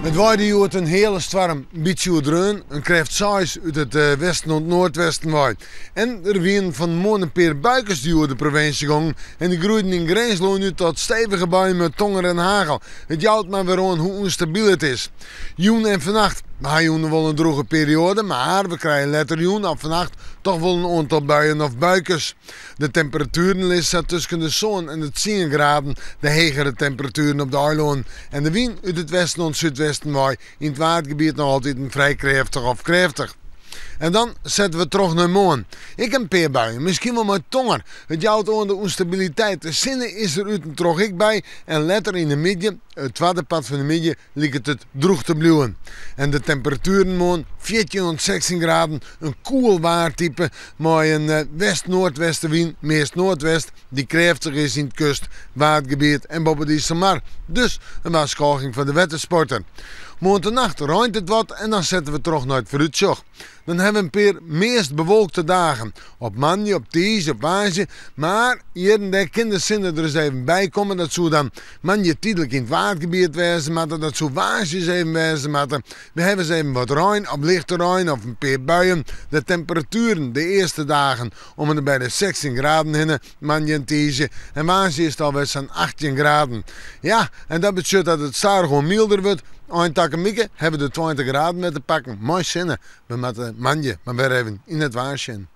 Het waaide hier een hele storm, een beetje uitreun, een kreeft 6 uit het westen en het noordwesten waait. En er waren van morgen een paar buikers die door de provincie gingen en die groeiden in Grenslo nu tot stevige buien met tonger en hagel. Het jouwt maar weer aan hoe onstabiel het is. Joen en vannacht, we hebben wel een droge periode, maar we krijgen later joen of vannacht toch wel een aantal buien of buikers. De temperaturen liggen tussen de zon en het 10 graden, de hegere temperaturen op de eiland. En de wind uit het westen en het zuidwesten waait in het watergebied nog altijd een vrij krachtig of krachtig. En dan zetten we terug naar morgen. Ik heb een paar buien, misschien wel met tonger. Het jouwt aan de onstabiliteit. De zinnen is er uit en terug ik bij. En later in de midden, het tweede pad van de midden, lijkt het droog te blijven. En de temperaturen morgen 14 tot 16 graden. Een koel waartype met een west-noordwestenwind, meest noordwest, die krachtig is in het kust, watergebied en boven die Samar. Dus een waarschuwing van de wetensporter. Morgennacht ruint het wat en dan zetten we terug naar het vooruitzicht. Dan hebben we een paar meest bewolkte dagen. Op maandag, op dinsdag, op woensdag. Maar hier en daar kunnen de zinnen er eens even bij komen. Dat zou dan maandag tijdelijk in het watergebied wezen. Maar dat zou woensdag even wezen. Maar we hebben eens even wat ruim, op lichte ruim of een paar buien. De temperaturen de eerste dagen om en bij de 16 graden heen. Maandag en dinsdag. En woensdag is het alweer zo'n 18 graden. Ja, en dat betekent dat het staar gewoon milder wordt. Eindelijk hebben we de 20 graden met te pakken. Mooi zinnen. We moeten maandag maar weer even in het waarschuwen.